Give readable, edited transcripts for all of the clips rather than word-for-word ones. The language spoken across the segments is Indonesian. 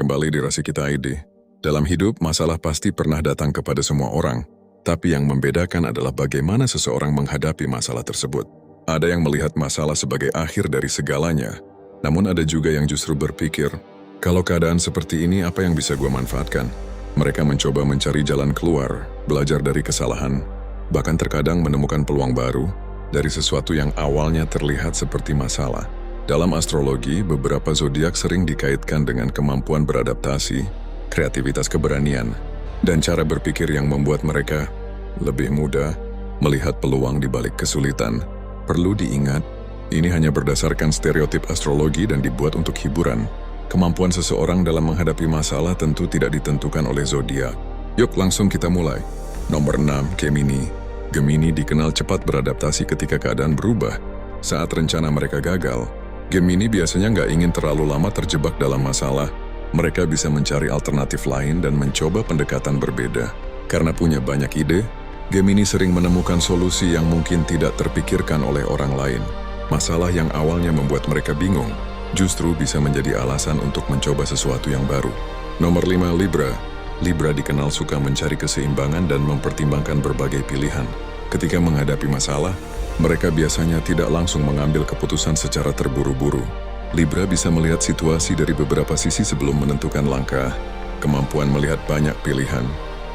kembali di Rasi Kita ID. Dalam hidup, masalah pasti pernah datang kepada semua orang. Tapi yang membedakan adalah bagaimana seseorang menghadapi masalah tersebut. Ada yang melihat masalah sebagai akhir dari segalanya. Namun ada juga yang justru berpikir, kalau keadaan seperti ini apa yang bisa gue manfaatkan? Mereka mencoba mencari jalan keluar, belajar dari kesalahan, bahkan terkadang menemukan peluang baru dari sesuatu yang awalnya terlihat seperti masalah. Dalam astrologi, beberapa zodiak sering dikaitkan dengan kemampuan beradaptasi, kreativitas keberanian, dan cara berpikir yang membuat mereka lebih mudah melihat peluang di balik kesulitan. Perlu diingat, ini hanya berdasarkan stereotip astrologi dan dibuat untuk hiburan. Kemampuan seseorang dalam menghadapi masalah tentu tidak ditentukan oleh zodiak. Yuk langsung kita mulai. Nomor 6, Gemini. Gemini dikenal cepat beradaptasi ketika keadaan berubah. Saat rencana mereka gagal, Gemini biasanya nggak ingin terlalu lama terjebak dalam masalah. Mereka bisa mencari alternatif lain dan mencoba pendekatan berbeda. Karena punya banyak ide, Gemini sering menemukan solusi yang mungkin tidak terpikirkan oleh orang lain. Masalah yang awalnya membuat mereka bingung, justru bisa menjadi alasan untuk mencoba sesuatu yang baru. Nomor 5, Libra. Libra dikenal suka mencari keseimbangan dan mempertimbangkan berbagai pilihan. Ketika menghadapi masalah, mereka biasanya tidak langsung mengambil keputusan secara terburu-buru. Libra bisa melihat situasi dari beberapa sisi sebelum menentukan langkah. Kemampuan melihat banyak pilihan,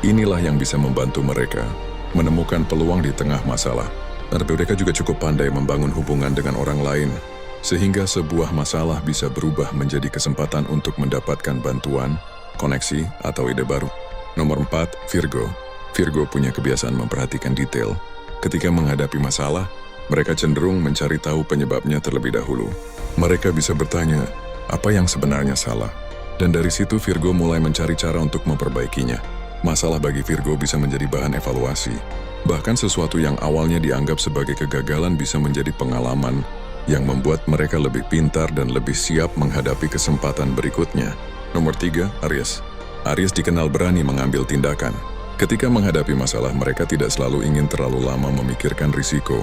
inilah yang bisa membantu mereka menemukan peluang di tengah masalah. Dan mereka juga cukup pandai membangun hubungan dengan orang lain, sehingga sebuah masalah bisa berubah menjadi kesempatan untuk mendapatkan bantuan, koneksi, atau ide baru. Nomor 4, Virgo. Virgo punya kebiasaan memperhatikan detail. Ketika menghadapi masalah, mereka cenderung mencari tahu penyebabnya terlebih dahulu. Mereka bisa bertanya, apa yang sebenarnya salah? Dan dari situ Virgo mulai mencari cara untuk memperbaikinya. Masalah bagi Virgo bisa menjadi bahan evaluasi. Bahkan sesuatu yang awalnya dianggap sebagai kegagalan bisa menjadi pengalaman yang membuat mereka lebih pintar dan lebih siap menghadapi kesempatan berikutnya. Nomor 3, Aries. Aries dikenal berani mengambil tindakan. Ketika menghadapi masalah, mereka tidak selalu ingin terlalu lama memikirkan risiko.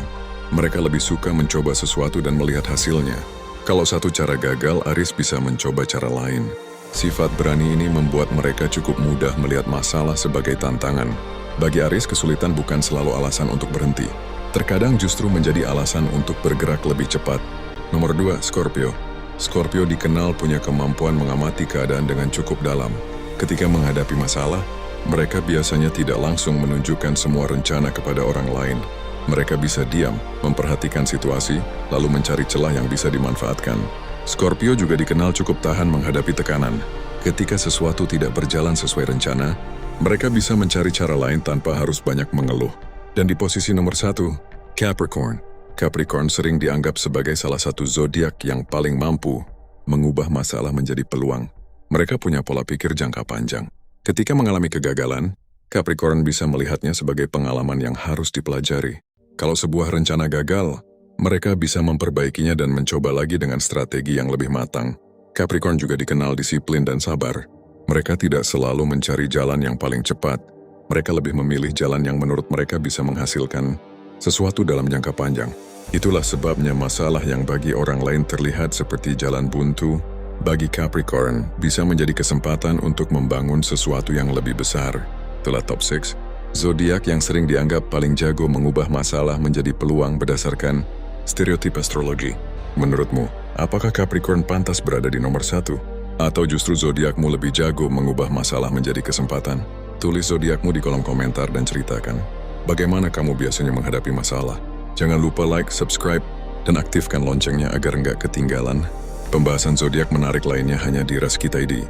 Mereka lebih suka mencoba sesuatu dan melihat hasilnya. Kalau satu cara gagal, Aries bisa mencoba cara lain. Sifat berani ini membuat mereka cukup mudah melihat masalah sebagai tantangan. Bagi Aries, kesulitan bukan selalu alasan untuk berhenti. Terkadang justru menjadi alasan untuk bergerak lebih cepat. Nomor 2, Scorpio. Scorpio dikenal punya kemampuan mengamati keadaan dengan cukup dalam. Ketika menghadapi masalah, mereka biasanya tidak langsung menunjukkan semua rencana kepada orang lain. Mereka bisa diam, memperhatikan situasi, lalu mencari celah yang bisa dimanfaatkan. Scorpio juga dikenal cukup tahan menghadapi tekanan. Ketika sesuatu tidak berjalan sesuai rencana, mereka bisa mencari cara lain tanpa harus banyak mengeluh. Dan di posisi nomor 1, Capricorn. Capricorn sering dianggap sebagai salah satu zodiak yang paling mampu mengubah masalah menjadi peluang. Mereka punya pola pikir jangka panjang. Ketika mengalami kegagalan, Capricorn bisa melihatnya sebagai pengalaman yang harus dipelajari. Kalau sebuah rencana gagal, mereka bisa memperbaikinya dan mencoba lagi dengan strategi yang lebih matang. Capricorn juga dikenal disiplin dan sabar. Mereka tidak selalu mencari jalan yang paling cepat. Mereka lebih memilih jalan yang menurut mereka bisa menghasilkan sesuatu dalam jangka panjang. Itulah sebabnya masalah yang bagi orang lain terlihat seperti jalan buntu, bagi Capricorn bisa menjadi kesempatan untuk membangun sesuatu yang lebih besar. Itulah top 6, zodiak yang sering dianggap paling jago mengubah masalah menjadi peluang berdasarkan stereotip astrologi. Menurutmu, apakah Capricorn pantas berada di nomor 1? Atau justru zodiakmu lebih jago mengubah masalah menjadi kesempatan? Tulis zodiakmu di kolom komentar dan ceritakan bagaimana kamu biasanya menghadapi masalah. Jangan lupa like, subscribe, dan aktifkan loncengnya agar nggak ketinggalan pembahasan zodiak menarik lainnya hanya di Rasi Kita ID.